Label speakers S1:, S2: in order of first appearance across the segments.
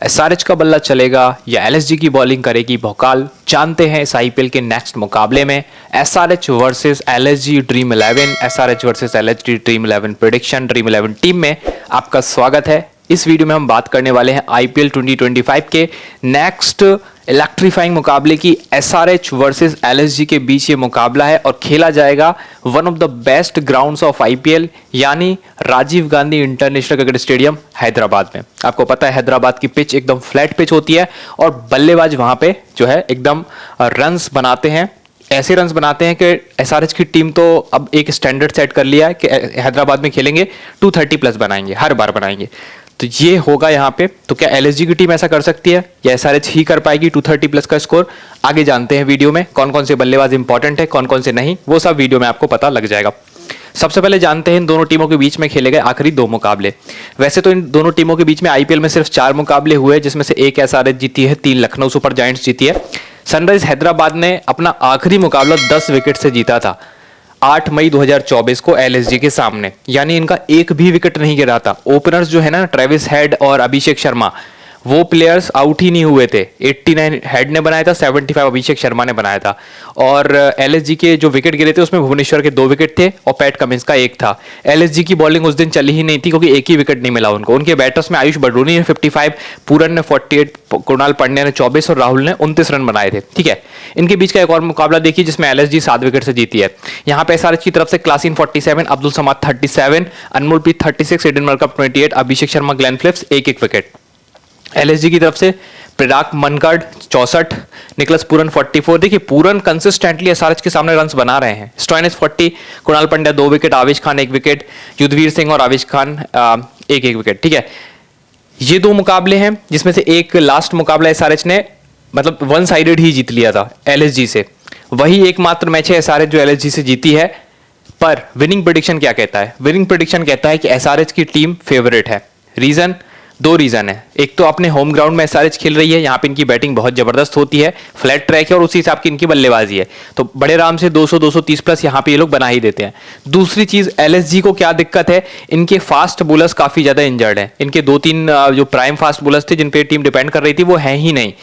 S1: SRH का बल्ला चलेगा या एलएसजी की बॉलिंग करेगी भौकाल, जानते हैं इस आईपीएल के नेक्स्ट मुकाबले में। SRH versus LSG dream 11, SRH versus LSG dream 11 prediction dream 11 team में आपका स्वागत है। इस वीडियो में हम बात करने वाले हैं आईपीएल 2025 के नेक्स्ट इलेक्ट्रीफाइंग मुकाबले की। एसआरएच वर्सेस एलएसजी के बीच ये मुकाबला है और खेला जाएगा one of the best grounds of IPL यानी Rajiv Gandhi international cricket stadium Hyderabad में। आपको पता है हैदराबाद की पिच एकदम फ्लैट पिच होती है और बल्लेबाज वहां पे जो है एकदम रन्स बनाते हैं, ऐसे रन्स बनाते हैं कि एसआरएच की टीम तो अब एक स्टैंडर्ड सेट कर लिया है कि हैदराबाद में खेलेंगे 230 प्लस बनाएंगे, हर बार बनाएंगे। तो ये होगा यहाँ पे। तो क्या एलएसजी की टीम ऐसा कर सकती है या एसआरएच ही कर पाएगी 230 प्लस का स्कोर? आगे जानते हैं वीडियो में कौन कौन से बल्लेबाज इंपॉर्टेंट है, कौन कौन से नहीं, वो सब वीडियो में आपको पता लग जाएगा। सबसे पहले जानते हैं इन दोनों टीमों के बीच में खेले गए आखिरी 2 मुकाबले। वैसे तो इन दोनों टीमों के बीच में आईपीएल में सिर्फ 4 मुकाबले हुए, जिसमें से एक एसआरएच जीती है, 3 लखनऊ सुपर जायंट्स जीती है। सनराइज हैदराबाद ने अपना आखिरी मुकाबला 10 विकेट से जीता था 8 मई 2024 को एलएसजी के सामने, यानी इनका एक भी विकेट नहीं गिरा था। ओपनर्स जो है ना, ट्रेविस हेड और अभिषेक शर्मा, वो प्लेयर्स आउट ही नहीं हुए थे। 89 हेड ने बनाया था, 75 अभिषेक शर्मा ने बनाया था। और एलएसजी के जो विकेट गिरे थे उसमें भुवनेश्वर के 2 विकेट थे और पैट कमिंस का 1 था। एलएसजी की बॉलिंग उस दिन चली ही नहीं थी क्योंकि एक ही विकेट नहीं मिला उनको। उनके बैटर्स में आयुष बडरूनी ने 55, पूरन ने 48, कृणाल पांड्या ने 24 और राहुल ने 29 रन बनाए थे। ठीक है, इनके बीच का एक और मुकाबला देखिए जिसमें एलएसजी 7 विकेट से जीती है। यहाँ पे एसआरएच की तरफ से Klaasen 47, Abdul Samad 37, Anmolpreet 36, Aiden Markram 28, Abhishek Sharma, Glenn Phillips 1-1 wicket. LSG की तरफ से प्रेडाक मनकड 64, निकलस पूरन 44। देखिए पूरन कंसिस्टेंटली एसआरएच के सामने रन्स बना रहे हैं। स्टोइनिस 40, कृणाल पांड्या 2 विकेट, आवेश खान 1 विकेट, युद्धवीर सिंह और आवेश खान 1-1 विकेट। ठीक है, ये 2 मुकाबले हैं जिसमें से एक लास्ट मुकाबला एसआरएच ने मतलब वन साइडेड ही जीत लिया था एलएसजी से। वही एकमात्र मैच है एसआरएच जो एलएसजी से जीती है। पर विनिंग प्रेडिक्शन क्या कहता है? विनिंग प्रेडिक्शन कहता है कि एसआरएच की टीम फेवरेट है। रीजन 2 रीजन है। एक तो अपने होम ग्राउंड में एसआरएच खेल रही है, यहाँ पे इनकी बैटिंग बहुत जबरदस्त होती है, फ्लैट ट्रैक है और उसी हिसाब की इनकी बल्लेबाजी है, तो बड़े आराम से 200-230 प्लस यहाँ पे ये लोग बना ही देते हैं। दूसरी चीज एलएसजी को क्या दिक्कत है, इनके फास्ट बोलर्स काफी ज्यादा इंजर्ड हैं। इनके 2-3 जो प्राइम फास्ट बोलर्स थे जिन पे टीम डिपेंड कर रही थी वो है ही नहीं।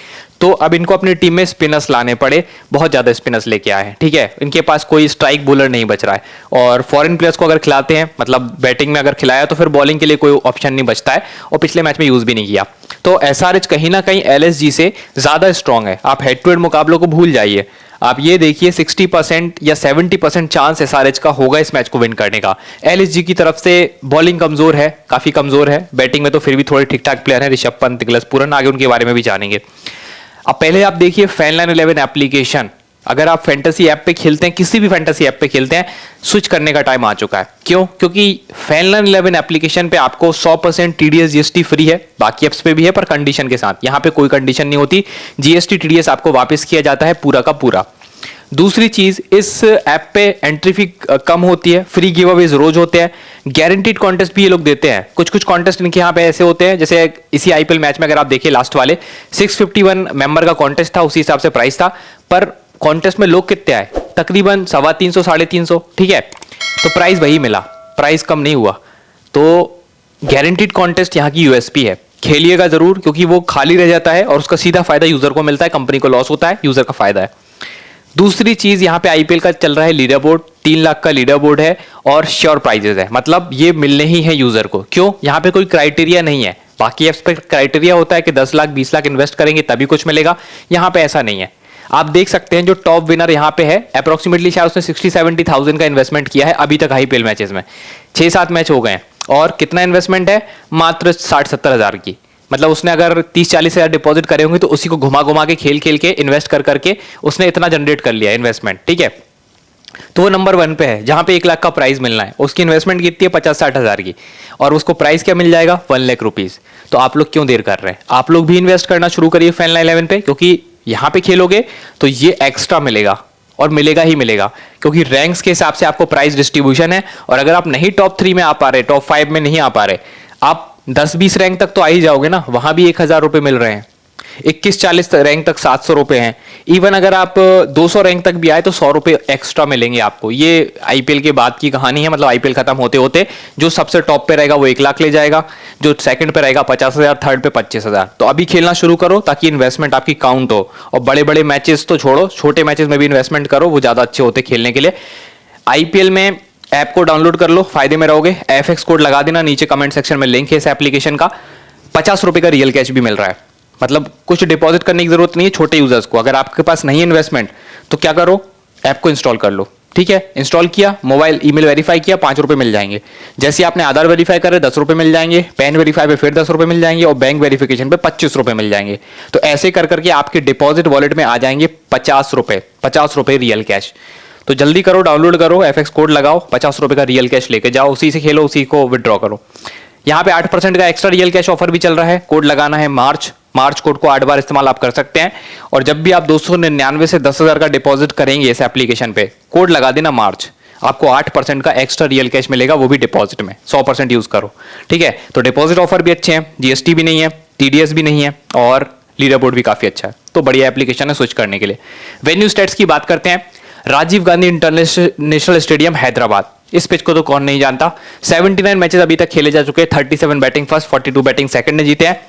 S1: तो अब इनको अपनी टीम में स्पिनर्स लाने पड़े, बहुत ज्यादा स्पिनर्स लेके आए हैं। ठीक है, इनके पास कोई स्ट्राइक बॉलर नहीं बच रहा है और फॉरेन प्लेयर्स को अगर खिलाते हैं, मतलब बैटिंग में अगर खिलाया तो फिर बॉलिंग के लिए कोई ऑप्शन नहीं बचता है और पिछले मैच में यूज भी नहीं किया। तो एसआरएच कहीं ना कहीं एलएसजी से ज्यादा स्ट्रांग है। आप हेड टू हेड मुकाबलों को भूल जाइए, आप ये देखिए 60% या 70% चांस एसआरएच का होगा इस मैच को विन करने का। एलएसजी की तरफ से बॉलिंग कमजोर है, काफी कमजोर है। बैटिंग में तो फिर भी थोड़े ठीक ठाक प्लेयर हैं, ऋषभ पंत, निकलस पूरन, आगे उनके बारे में भी जानेंगे। अब पहले आप देखिए फैनलाइन 11 एप्लीकेशन। अगर आप फैंटेसी ऐप पे खेलते हैं, किसी भी फैंटेसी ऐप पे खेलते हैं, स्विच करने का टाइम आ चुका है। क्यों? क्योंकि फैनलाइन 11 एप्लीकेशन पे आपको 100% टीडीएस जीएसटी फ्री है। बाकी एप्स पे भी है पर कंडीशन के साथ। यहां पे कोई कंडीशन नहीं होती, जीएसटी टीडीएस आपको वापस किया जाता है पूरा का पूरा। दूसरी चीज, इस ऐप पे एंट्री फी कम होती है, फ्री गिव अवेज रोज होते हैं, गारंटीड कॉन्टेस्ट भी ये लोग देते हैं। कुछ कुछ कॉन्टेस्ट इनके यहाँ पे ऐसे होते हैं, जैसे इसी आईपीएल मैच में अगर आप देखिए लास्ट वाले 651 मेंबर का कॉन्टेस्ट था, उसी हिसाब से प्राइस था, पर कॉन्टेस्ट में लोग कितने आए? तकरीबन 350, 350। ठीक है, तो प्राइस वही मिला, प्राइस कम नहीं हुआ। तो गारंटीड कॉन्टेस्ट यहाँ की यूएसपी है, खेलिएगा जरूर क्योंकि वो खाली रह जाता है और उसका सीधा फायदा यूजर को मिलता है, कंपनी को लॉस होता है, यूजर का फायदा है। दूसरी चीज, यहाँ पे आईपीएल का चल रहा है लीडर बोर्ड, 3 लाख का लीडर बोर्ड है और श्योर प्राइजेस है, मतलब ये मिलने ही है यूजर को। क्यों? यहाँ पे कोई क्राइटेरिया नहीं है। बाकी एप्स पे क्राइटेरिया होता है कि 10 लाख 20 लाख इन्वेस्ट करेंगे तभी कुछ मिलेगा, यहाँ पे ऐसा नहीं है। आप देख सकते हैं जो टॉप विनर यहाँ पे है, अप्रोक्सीमेटली शायद उसने 60-70 का इन्वेस्टमेंट किया है अभी तक आईपीएल मैचेस में। 6-7 मैच हो गए हैं और कितना इन्वेस्टमेंट है? मात्र 60-70 हजार की। मतलब उसने अगर 30-40 हजार डिपॉजिट करे होंगे तो उसी को घुमा घुमा के खेल खेल के इन्वेस्ट कर करके उसने इतना जनरेट कर लिया इन्वेस्टमेंट। ठीक है, तो वो नंबर 1 पे है जहां पे 1 लाख का प्राइस मिलना है। उसकी इन्वेस्टमेंट कितनी है? 50-60 हजार की, और उसको प्राइस क्या मिल जाएगा? 1 लाख रुपीज। तो आप लोग क्यों देर कर रहे हैं? आप लोग भी इन्वेस्ट करना शुरू करिए फैनलाइन 11 पे, क्योंकि यहां पे खेलोगे तो ये एक्स्ट्रा मिलेगा और मिलेगा ही मिलेगा, क्योंकि रैंक्स के हिसाब से आपको प्राइस डिस्ट्रीब्यूशन है। और अगर आप नहीं टॉप 3 में आ पा रहे, टॉप 5 में नहीं आ पा रहे, आप 10-20 रैंक तक तो आ ही जाओगे ना, वहां भी 1000 रुपए मिल रहे हैं। 21-40 रैंक तक 700 रुपए हैं, इवन अगर आप 200 रैंक तक भी आए तो 100 रुपये एक्स्ट्रा मिलेंगे आपको। ये आईपीएल के बाद की कहानी है, मतलब आईपीएल खत्म होते होते जो सबसे टॉप पे रहेगा वो 1 लाख ले जाएगा, जो सेकंड पे रहेगा 50,000, थर्ड पे 25,000। तो अभी खेलना शुरू करो ताकि इन्वेस्टमेंट आपकी काउंट हो। और बड़े बड़े मैचेस तो छोड़ो, छोटे मैचेस में भी इन्वेस्टमेंट करो, वो ज्यादा अच्छे होते खेलने के लिए। आईपीएल में ऐप को डाउनलोड कर लो, फायदे में रहोगे। एफएक्स कोड लगा देना, नीचे कमेंट सेक्शन में लिंक है इस एप्लीकेशन का। 50 रुपए का रियल कैश भी मिल रहा है, मतलब कुछ डिपॉजिट करने की जरूरत नहीं है छोटे यूजर्स को। अगर आपके पास नहीं है इन्वेस्टमेंट तो क्या करो, ऐप को इंस्टॉल कर लो, ठीक है। इंस्टॉल किया, मोबाइल ईमेल वेरीफाई किया, 5 रुपए मिल जाएंगे। जैसे आपने आधार वेरीफाई करे 10 रुपए मिल जाएंगे, पैन वेरीफाई पे फिर 10 रुपए मिल जाएंगे, और बैंक वेरिफिकेशन पे 25 रुपए मिल जाएंगे। तो ऐसे कर करके आपके डिपॉजिट वॉलेट में आ जाएंगे 50 रुपए रियल कैश। तो जल्दी करो, डाउनलोड करो, एफएक्स कोड लगाओ, 50 रुपए का रियल कैश लेके जाओ, उसी से खेलो, उसी को विड्रॉ करो। यहाँ पे 8% का एक्स्ट्रा रियल कैश ऑफर भी चल रहा है। कोड लगाना है मार्च कोड को 8 बार इस्तेमाल आप कर सकते हैं। और जब भी आप 299 से 10,000 का डिपॉजिट करेंगे इस एप्लीकेशन पे, कोड लगा देना मार्च, आपको 8% का एक्स्ट्रा रियल कैश मिलेगा, वो भी डिपॉजिट में। 100% यूज करो, ठीक है। तो डिपॉजिट ऑफर भी अच्छे हैं, जीएसटी भी नहीं है, टीडीएस भी नहीं है, और लीडर बोर्ड भी काफी अच्छा है। तो बढ़िया एप्लीकेशन है स्विच करने के लिए। वेन्यू स्टेट्स की बात करते हैं। राजीव गांधी इंटरनेशनल स्टेडियम हैदराबाद, इस पिच को तो कौन नहीं जानता। 79 मैचेस अभी तक खेले जा चुके हैं, 37 बैटिंग फर्स्ट, 42 बैटिंग सेकंड ने जीते हैं।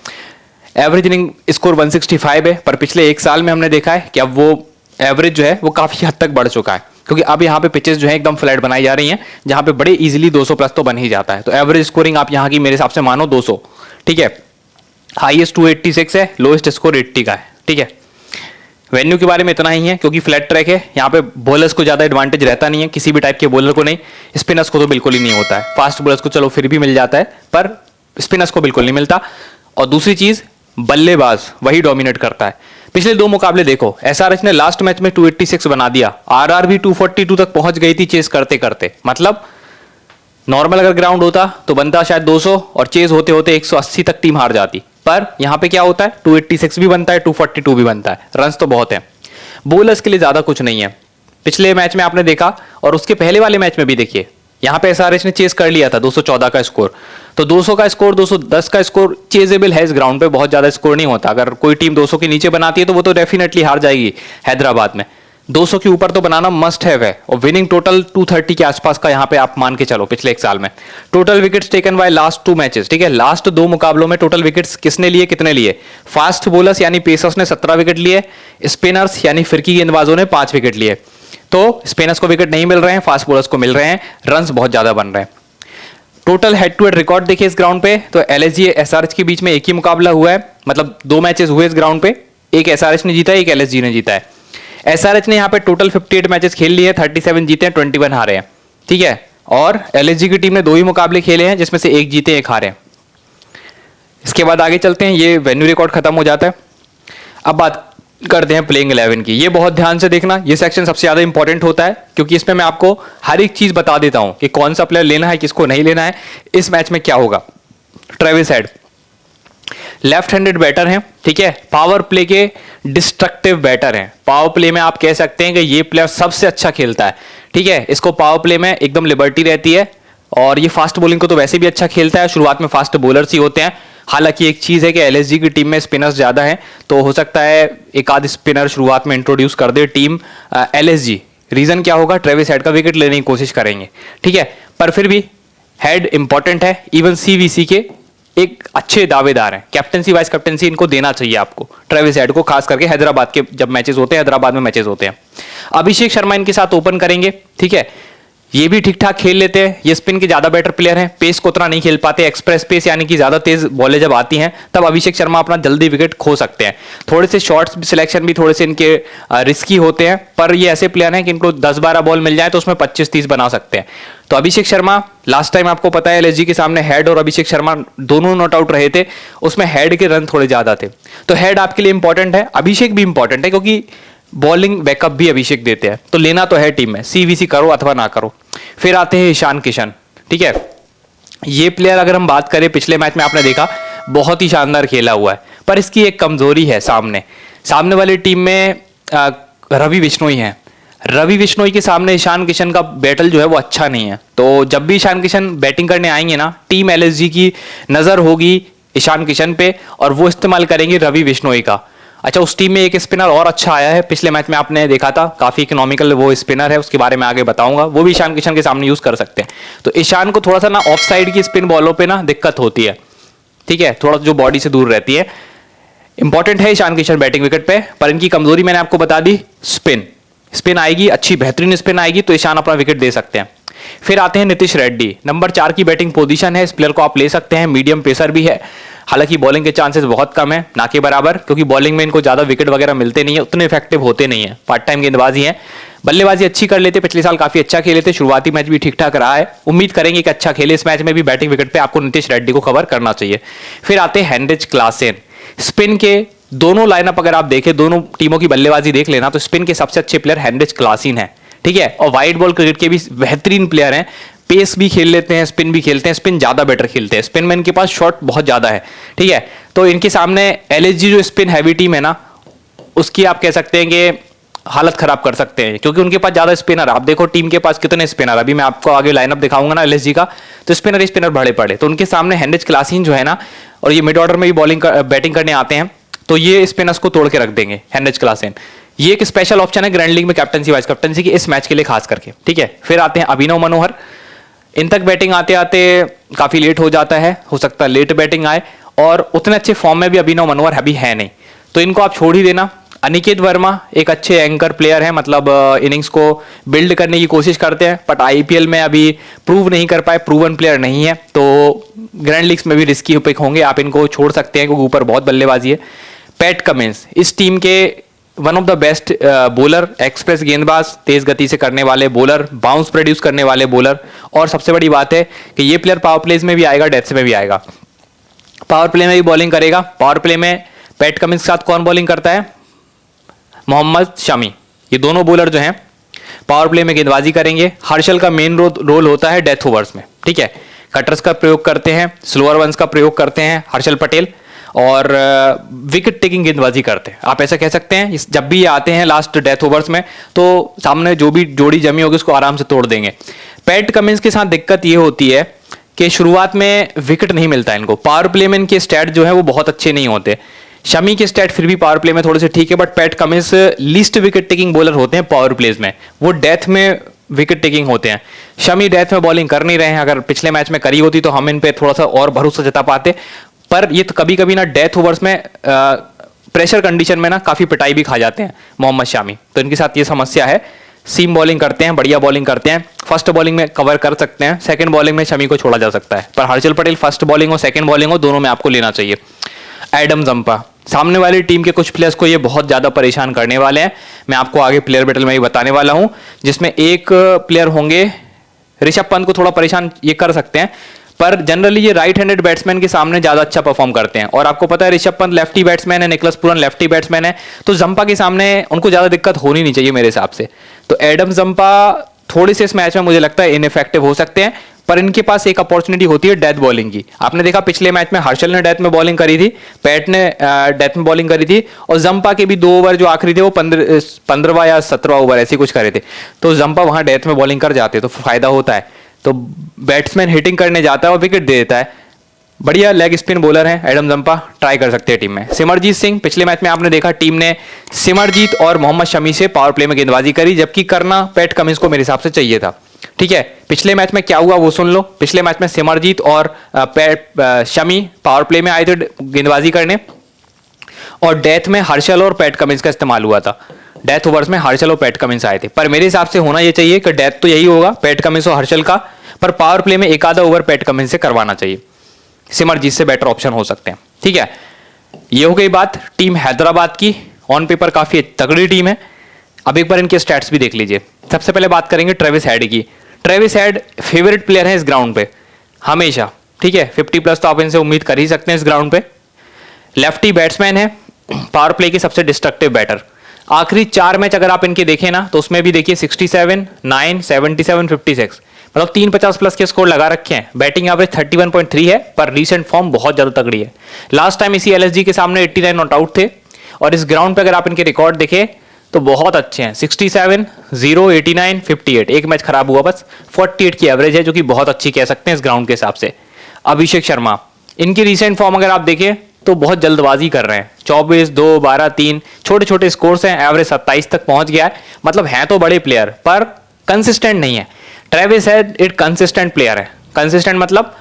S1: एवरेज इनिंग स्कोर 165 है, पर पिछले एक साल में हमने देखा है कि अब वो एवरेज जो है वो काफी हद तक बढ़ चुका है, क्योंकि अब यहाँ पे पिचेस जो है एकदम फ्लैट बनाई जा रही हैं, जहां पे बड़े इजीली 200 प्लस तो बन ही जाता है। तो एवरेज स्कोरिंग आप यहाँ की मेरे हिसाब से मानो 200, ठीक है। हाईएस्ट 286 है, लोएस्ट स्कोर 80 का है, ठीक है। वेन्यू के बारे में इतना ही है, क्योंकि फ्लैट ट्रैक है, यहाँ पे बॉलर्स को ज्यादा एडवांटेज रहता नहीं है, किसी भी टाइप के बॉलर को नहीं। स्पिनर्स को तो बिल्कुल ही नहीं होता है, फास्ट बॉलर्स को चलो फिर भी मिल जाता है, पर स्पिनर्स को बिल्कुल नहीं मिलता। और दूसरी चीज, बल्लेबाज वही डोमिनेट करता है। पिछले 2 मुकाबले देखो, एसआरएच ने लास्ट मैच में 286 बना दिया, आरआर भी 242 तक पहुंच गई थी चेस करते करते। मतलब नॉर्मल अगर ग्राउंड होता तो बनता शायद 200, और चेज होते होते 180 तक टीम हार जाती। पर यहां पे क्या होता है, 286 भी बनता है, 242 भी बनता है। रन्स तो बहुत है, बॉलर्स के लिए ज्यादा कुछ नहीं है। पिछले मैच में आपने देखा, और उसके पहले वाले मैच में भी देखिए, यहां पे एसआरएच ने चेस कर लिया था 214 का स्कोर। तो 200 का स्कोर, 210 का स्कोर चेजेबल है इस ग्राउंड पे, बहुत ज्यादा स्कोर नहीं होता। अगर कोई टीम 200 के नीचे बनाती है तो वो तो डेफिनेटली हार जाएगी हैदराबाद में। 200 के ऊपर तो बनाना मस्ट हैव है। और विनिंग टोटल 230 के आसपास का यहाँ पे आप मान के चलो पिछले एक साल में। Total wickets taken by last 2 matches, ठीक है। लास्ट 2 मुकाबलों में टोटल विकेट्स किसने लिए, कितने लिए? फास्ट बॉलर्स यानी पेसर्स ने 17 विकेट लिए, स्पिनर्स यानी फिरकी गेंदबाजों ने 5 विकेट लिए। तो स्पिनर्स को विकेट नहीं मिल रहे हैं, फास्ट बॉलर्स को मिल रहे हैं, रन्स बहुत ज्यादा बन रहे हैं। Total head to head record देखिए इस ग्राउंड पे, तो एलएसजी एसआरएच के बीच में एक ही मुकाबला हुआ है, मतलब 2 मैचेस हुए इस ग्राउंड पे, एक एसआरएच ने जीता है, एक एलएसजी ने जीता है। एसआरएच ने यहाँ पे टोटल 58 मैचेस खेल लिए हैं, 37 जीते हैं, 21 हारे हैं, ठीक है। और एलएसजी की टीम ने 2 ही मुकाबले खेले हैं, जिसमें से एक जीते एक हारे हैं। इसके बाद आगे चलते हैं, ये वेन्यू रिकॉर्ड खत्म हो जाता है। अब बात करते हैं प्लेइंग 11 की। ये बहुत ध्यान से देखना, ये सेक्शन सबसे ज्यादा इंपॉर्टेंट होता है, क्योंकि इसमें मैं आपको हर एक चीज बता देता हूं कि कौन सा प्लेयर लेना है, किसको नहीं लेना है, इस मैच में क्या होगा। Travis head left handed batter हैं, ठीक है। पावर प्ले के डिस्ट्रक्टिव बैटर हैं। पावर प्ले में आप कह सकते हैं कि ये प्लेयर सबसे अच्छा खेलता है, ठीक है। इसको पावर प्ले में एकदम लिबर्टी रहती है, और ये फास्ट बॉलिंग को तो वैसे भी अच्छा खेलता है। शुरुआत में फास्ट बॉलर्स ही होते हैं। हालांकि एक चीज है कि एलएसजी की टीम में स्पिनर्स ज्यादा हैं, तो हो सकता है एक आध स्पिनर शुरुआत में इंट्रोड्यूस कर दे टीम एलएसजी। रीजन क्या होगा, ट्रेविस हेड का विकेट लेने की कोशिश करेंगे, ठीक है। पर फिर भी हेड इंपॉर्टेंट है, इवन सीवीसी के एक अच्छे दावेदार हैं। कैप्टनसी वाइस कैप्टनसी इनको देना चाहिए आपको, ट्रेविस हेड को, खास करके हैदराबाद के जब मैचेस होते हैं, हैदराबाद में मैचेस होते हैं। अभिषेक शर्मा इनके साथ ओपन करेंगे, ठीक है। ये भी ठीक ठाक खेल लेते हैं, ये स्पिन के ज्यादा बेटर प्लेयर हैं, पेस को उतना नहीं खेल पाते। एक्सप्रेस पेस यानी कि ज्यादा तेज बॉलें जब आती हैं तब अभिषेक शर्मा अपना जल्दी विकेट खो सकते हैं। थोड़े से शॉट्स सिलेक्शन भी थोड़े से इनके रिस्की होते हैं, पर ये ऐसे प्लेयर हैं कि इनको 10-12 बॉल मिल जाए तो उसमें 25-30 बना सकते हैं। तो अभिषेक शर्मा लास्ट टाइम आपको पता है एलएसजी के सामने हेड और अभिषेक शर्मा दोनों नॉट आउट रहे थे, उसमें हेड के रन थोड़े ज्यादा थे। तो हेड आपके लिए इंपॉर्टेंट है, अभिषेक भी इंपॉर्टेंट है, क्योंकि बॉलिंग बैकअप भी अभिषेक देते हैं, तो लेना तो है टीम में, सीवीसी करो अथवा ना करो। फिर आते हैं ईशान किशन, ठीक है। ये प्लेयर अगर हम बात करें, पिछले मैच में आपने देखा बहुत ही शानदार खेला हुआ है, पर इसकी एक कमजोरी है, सामने वाली टीम में रवि बिश्नोई है। रवि बिश्नोई के सामने ईशान किशन का बैटल जो है वो अच्छा नहीं है। तो जब भी ईशान किशन बैटिंग करने आएंगे ना, टीम एलएसजी की नजर होगी ईशान किशन पे, और वो इस्तेमाल करेंगे रवि बिश्नोई का। अच्छा, उस टीम में एक स्पिनर और अच्छा आया है, पिछले मैच में आपने देखा था, काफी इकोनॉमिकल वो स्पिनर है, उसके बारे में आगे बताऊंगा, वो भी ईशान किशन के सामने यूज कर सकते हैं। तो ईशान को थोड़ा सा ना ऑफ साइड की स्पिन बॉलों पे ना दिक्कत होती है, ठीक है, थोड़ा जो बॉडी से दूर रहती है। इंपॉर्टेंट है ईशान किशन बैटिंग विकेट पे, पर इनकी कमजोरी मैंने आपको बता दी, स्पिन आएगी, अच्छी बेहतरीन स्पिन आएगी तो ईशान अपना विकेट दे सकते हैं। फिर आते हैं नीतीश रेड्डी, नंबर 4 की बैटिंग पोजीशन है, इस प्लेयर को आप ले सकते हैं, मीडियम पेसर भी है, हालांकि बॉलिंग के चांसेस बहुत कम है, ना के बराबर, क्योंकि बॉलिंग में इनको ज्यादा विकेट वगैरह मिलते नहीं है, उतने इफेक्टिव होते नहीं है, पार्ट टाइम गेंदबाजी है। बल्लेबाजी अच्छी कर लेते, पिछले साल काफी अच्छा खेले थे, शुरुआती मैच भी ठीक ठाक रहा है, उम्मीद करेंगे कि अच्छा खेले, इस मैच में भी बैटिंग विकेट पे आपको नीतीश रेड्डी को कवर करना चाहिए। फिर आते हैं हेनरिच क्लासेन, स्पिन के दोनों लाइनअप अगर आप देखें, दोनों टीमों की बल्लेबाजी देख लेना तो स्पिन के सबसे अच्छे प्लेयर हेनरिच क्लासेन है, ठीक है, और वाइड बॉल क्रिकेट के भी बेहतरीन प्लेयर हैं, पेस भी खेल लेते हैं, स्पिन भी खेलते हैं, स्पिन ज्यादा बेटर खेलते हैं, स्पिन में इनके पास शॉट बहुत ज्यादा है, ठीक है। तो इनके सामने एलएसजी जो स्पिन हैवी टीम है ना, उसकी आप कह सकते हैं कि हालत खराब कर सकते हैं, क्योंकि उनके पास ज्यादा स्पिनर, आप देखो टीम के पास कितने स्पिनर, अभी मैं आपको आगे लाइनअप दिखाऊंगा ना एलएसजी का, तो स्पिनर भरे पड़े, तो उनके सामने हेनरिच क्लासेन जो है ना, और ये मिड ऑर्डर में भी बैटिंग करने आते हैं, तो ये स्पिनर्स को तोड़ के रख देंगे हेनरिच क्लासेन। ये एक स्पेशल ऑप्शन है ग्रैंड लीग में कैप्टनसी वाइस कैप्टनसी की, इस मैच के लिए खास करके, ठीक है। फिर आते हैं अभिनव मनोहर, इन तक बैटिंग आते आते काफी लेट हो जाता है, हो सकता है लेट बैटिंग आए, और उतने अच्छे फॉर्म में भी अभिनव मनोहर अभी है नहीं, तो इनको आप छोड़ ही देना। अनिकेत वर्मा एक अच्छे एंकर प्लेयर है, मतलब इनिंग्स को बिल्ड करने की कोशिश करते हैं, बट आईपीएल में अभी प्रूव नहीं कर पाए, प्रूवन प्लेयर नहीं है, तो ग्रैंड लीग्स में भी रिस्की पिक होंगे, आप इनको छोड़ सकते हैं क्योंकि ऊपर बहुत बल्लेबाजी है। पैट कमिंस, इस टीम के one of the best bowler, express गेंदबाज, तेज गति से करने वाले बॉलर, बाउंस प्रोड्यूस करने वाले बॉलर, और सबसे बड़ी बात है कि ये प्लेयर पावर प्लेज में भी आएगा, डेथ्स में भी आएगा, पावर प्ले में भी बॉलिंग करेगा। पावर प्ले में पैट कमिंस के साथ कौन बॉलिंग करता है? मोहम्मद शमी, ये दोनों बॉलर जो हैं पावर प्ले में गेंदबाजी करेंगे। हर्षल का मेन रोल होता है डेथ ओवर्स में, ठीक है, कटर्स का प्रयोग करते हैं, स्लोअर वंस का प्रयोग करते हैं हर्षल पटेल, और विकेट टेकिंग गेंदबाजी करते हैं, आप ऐसा कह सकते हैं। जब भी ये आते हैं लास्ट डेथ ओवर्स में, तो सामने जो भी जोड़ी जमी होगी उसको आराम से तोड़ देंगे। पैट कमिंस के साथ दिक्कत ये होती है कि शुरुआत में विकेट नहीं मिलता है इनको, पावर प्ले में इनके स्टैट जो है वो बहुत अच्छे नहीं होते। शमी के स्टैट फिर भी पावर प्ले में थोड़े से ठीक है, but PAT Cummins least wicket taking bowler होते हैं पावर प्लेज में, वो डेथ में विकेट टेकिंग होते हैं। शमी डेथ में बॉलिंग कर नहीं रहे हैं, अगर पिछले मैच में करी होती तो हम इन पे थोड़ा सा और भरोसा जता पाते, पर ये तो कभी कभी ना डेथ ओवर्स में प्रेशर कंडीशन में ना काफी पिटाई भी खा जाते हैं मोहम्मद शामी, तो इनके साथ ये समस्या है। सीम बॉलिंग करते हैं, बढ़िया बॉलिंग करते हैं, फर्स्ट बॉलिंग में कवर कर सकते हैं, सेकंड बॉलिंग में शमी को छोड़ा जा सकता है, पर हर्षल पटेल फर्स्ट बॉलिंग हो सेकंड बॉलिंग हो दोनों में आपको लेना चाहिए। एडम जंपा, सामने वाली टीम के कुछ प्लेयर्स को ये बहुत ज्यादा परेशान करने वाले हैं, मैं आपको आगे प्लेयर बैटल में ही बताने वाला हूं, जिसमें एक प्लेयर होंगे ऋषभ पंत को थोड़ा परेशान ये कर सकते हैं, पर जनरली ये राइट हैंडेड बैट्समैन के सामने ज्यादा अच्छा परफॉर्म करते हैं, और आपको पता है ऋषभ पंत लेफ्टी बैट्समैन है, निकलस पूरन लेफ्टी बैट्समैन है, तो जंपा के सामने उनको ज्यादा दिक्कत होनी नहीं चाहिए मेरे हिसाब से। तो एडम जंपा थोड़े से इस मैच में मुझे लगता है इनइफेक्टिव हो सकते हैं, पर इनके पास एक अपॉर्चुनिटी होती है डेथ बॉलिंग की। आपने देखा पिछले मैच में हर्षल ने डेथ में बॉलिंग करी थी, पैट ने डेथ में बॉलिंग करी थी, और जंपा के भी 2 ओवर जो आखिरी थे वो 15वां या 17वां ओवर ऐसे कुछ करे थे, तो जंपा वहां डेथ में बॉलिंग कर जाते तो फायदा होता है। तो बैट्समैन हिटिंग करने जाता है और विकेट दे देता है, बढ़िया लेग स्पिन बॉलर है एडम जंपा, ट्राई कर सकते हैं टीम में। सिमरजीत सिंह, पिछले मैच में आपने देखा टीम ने सिमरजीत और मोहम्मद शमी से पावर प्ले में गेंदबाजी करी, जबकि करना पैट कमिंस को मेरे हिसाब से चाहिए था, ठीक है। पिछले मैच में क्या हुआ वो सुन लो, पिछले मैच में सिमरजीत और शमी पावर प्ले में आए थे गेंदबाजी करने, और डेथ में हर्षल और पैट कमिंस का इस्तेमाल हुआ था, डेथ ओवर्स में हर्षल और पैट कमिंस आए थे, पर मेरे हिसाब से होना ये चाहिए कि डेथ तो यही होगा पैट कमिंस और हर्षल का, पर पावर प्ले में एक आधा ओवर पैट कमिंस से करवाना चाहिए, सिमरजीत से बेटर ऑप्शन हो सकते हैं, ठीक है। ये हो गई बात टीम हैदराबाद की, ऑन पेपर काफी तगड़ी टीम है। अब एक बार इनके स्टैट्स भी देख लीजिए। सबसे पहले बात करेंगे ट्रेविस हेड की। ट्रेविस हेड फेवरेट प्लेयर है इस ग्राउंड पे हमेशा, ठीक है, 50+ तो आप इनसे उम्मीद कर ही सकते हैं इस ग्राउंड पे। लेफ्टी बैट्समैन है, पावर प्ले की सबसे डिस्ट्रक्टिव बैटर। आखिरी 4 मैच अगर आप इनके देखें ना, तो उसमें भी देखिए 67, 9, 77, 56, मतलब 350+ के स्कोर लगा रखे हैं। बैटिंग एवरेज 31.3 है, पर रीसेंट फॉर्म बहुत ज्यादा तगड़ी है। लास्ट टाइम इसी एलएसजी के सामने 89 नॉट आउट थे, और इस ग्राउंड पे अगर आप इनके रिकॉर्ड देखें तो बहुत अच्छे हैं, 67, 0, 89, 58, एक मैच खराब हुआ बस, 48 की एवरेज है, जो कि बहुत अच्छी कह सकते हैं इस ग्राउंड के हिसाब से। अभिषेक शर्मा, इनकी रीसेंट फॉर्म अगर आप देखें तो बहुत जल्दबाजी कर रहे हैं। 24, 2, 12, 3 छोटे छोटे स्कोर्स हैं, एवरेज 27 तक पहुंच गया है। मतलब हैं तो बड़े प्लेयर पर कंसिस्टेंट नहीं है। ट्रेविस हेड एक कंसिस्टेंट प्लेयर है। कंसिस्टेंट मतलब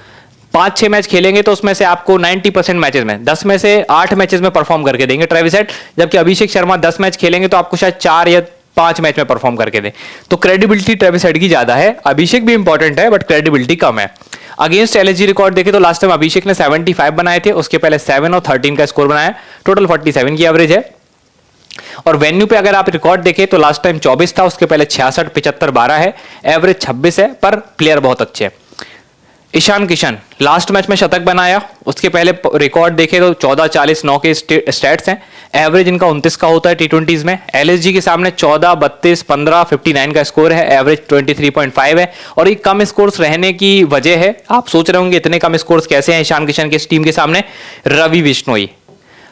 S1: 5-6 मैच खेलेंगे तो उसमें से आपको 90% मैचेस में 10 में से 8 मैचेस में परफॉर्म करके देंगे ट्रेविस हेड, जबकि अभिषेक शर्मा 10 मैच खेलेंगे तो आपको शायद 4 या 5 मैच में परफॉर्म करके दें। तो क्रेडिबिलिटी ट्रेविस हेड की ज्यादा है। अभिषेक भी इंपॉर्टेंट है बट क्रेडिबिलिटी कम है। अगेंस्ट एलएसजी रिकॉर्ड देखें तो लास्ट टाइम अभिषेक ने 75 बनाए थे, उसके पहले 7 और 13 का स्कोर बनाया, टोटल 47 की एवरेज है। और वेन्यू पे अगर आप रिकॉर्ड देखें तो लास्ट टाइम 24 था, उसके पहले 66, 75, 12 है, एवरेज 26 है, पर प्लेयर बहुत अच्छे हैं। ईशान किशन लास्ट मैच में शतक बनाया, उसके पहले रिकॉर्ड देखे तो 14, 40, 9 के स्टैट्स हैं। एवरेज इनका 29 का होता है टी20 में। एलएसजी के सामने 14, 32, 15, 59 का स्कोर है, एवरेज 23.5 है। और ये कम स्कोर्स रहने की वजह है, आप सोच रहे होंगे इतने कम स्कोर्स कैसे हैं ईशान किशन की टीम के सामने।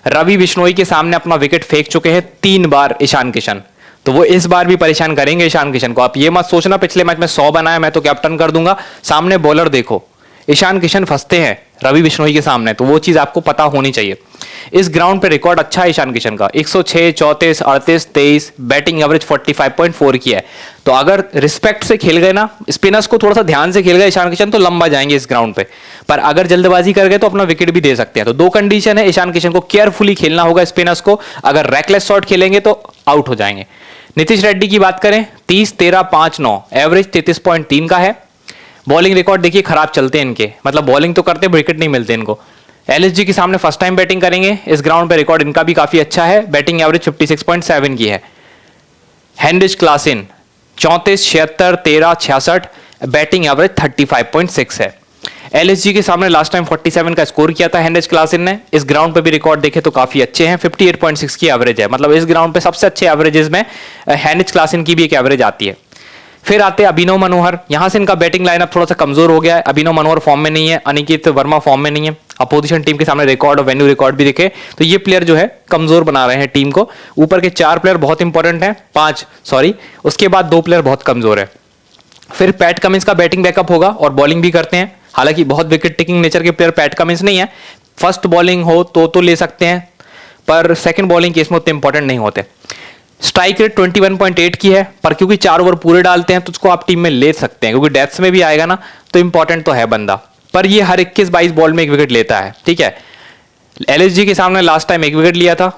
S1: रवि बिश्नोई के सामने अपना विकेट फेंक चुके हैं 3 बार ईशान किशन, तो वो इस बार भी परेशान करेंगे ईशान किशन को। आप ये मत सोचना पिछले मैच में 100 बनाया मैं तो कैप्टन कर दूंगा। सामने बॉलर देखो, ईशान किशन फंसते हैं रवि बिश्नोई के सामने, तो वो चीज आपको पता होनी चाहिए। इस ग्राउंड पे रिकॉर्ड अच्छा है ईशान किशन का, 106, 34, 38, 23, बैटिंग एवरेज 45.4 की है। तो अगर रिस्पेक्ट से खेल गए ना, स्पिनर्स को थोड़ा सा ध्यान से खेल गए ईशान किशन तो लंबा जाएंगे इस ग्राउंड पे। पर अगर जल्दबाजी कर गए तो अपना विकेट भी दे सकते हैं। तो 2 कंडीशन है, ईशान किशन को केयरफुली खेलना होगा स्पिनर्स को, अगर रैकलेस शॉट खेलेंगे तो आउट हो जाएंगे। नीतीश रेड्डी की बात करें, 30, 13, 5, 9, एवरेज 33.3 का है। बॉलिंग रिकॉर्ड देखिए खराब चलते हैं इनके, मतलब बॉलिंग तो करते विकेट नहीं मिलते इनको। एलएसजी के सामने फर्स्ट टाइम बैटिंग करेंगे इस ग्राउंड पे, रिकॉर्ड इनका भी काफी अच्छा है, बैटिंग एवरेज 56.7 की है। हेनरिच क्लासेन 34, 76, 13, 66, बैटिंग एवरेज 35.6 है। एलएसजी के सामने लास्ट टाइम 47 का स्कोर किया था हेनरिच क्लासेन ने। इस ग्राउंड पे भी रिकॉर्ड देखे तो काफी अच्छे हैं, 58.6 की एवरेज है। मतलब इस ग्राउंड पे सबसे अच्छे एवरेजेस में हेनरिच क्लासेन की भी एक एवरेज आती है। फिर आते हैं अभिनव मनोहर, यहां से इनका बैटिंग लाइनअप थोड़ा सा कमजोर हो गया है। अभिनव मनोहर फॉर्म में नहीं है, अनिकेत वर्मा फॉर्म में नहीं है। अपोजिशन टीम के सामने रिकॉर्ड और वेन्यू रिकॉर्ड भी देखे तो ये प्लेयर जो है कमजोर बना रहे हैं टीम को। ऊपर के 4 प्लेयर बहुत इंपॉर्टेंट हैं, 5 सॉरी, उसके बाद 2 प्लेयर बहुत कमजोर है। फिर पैट कमिंस का बैटिंग बैकअप होगा और बॉलिंग भी करते हैं, हालांकि बहुत विकेट टेकिंग नेचर के प्लेयर पैट कमिंस नहीं है। फर्स्ट बॉलिंग हो तो ले सकते हैं, पर सेकंड बॉलिंग केस में उतने इंपॉर्टेंट नहीं होते। स्ट्राइक रेट 21.8 की है, पर क्योंकि 4 ओवर पूरे डालते हैं तो उसको आप टीम में ले सकते हैं, क्योंकि डेथ्स में भी आएगा ना तो इंपॉर्टेंट तो है बंदा, पर ये हर 21-22 बॉल में 1 विकेट लेता है, ठीक है। एलएसजी के सामने लास्ट टाइम 1 विकेट लिया था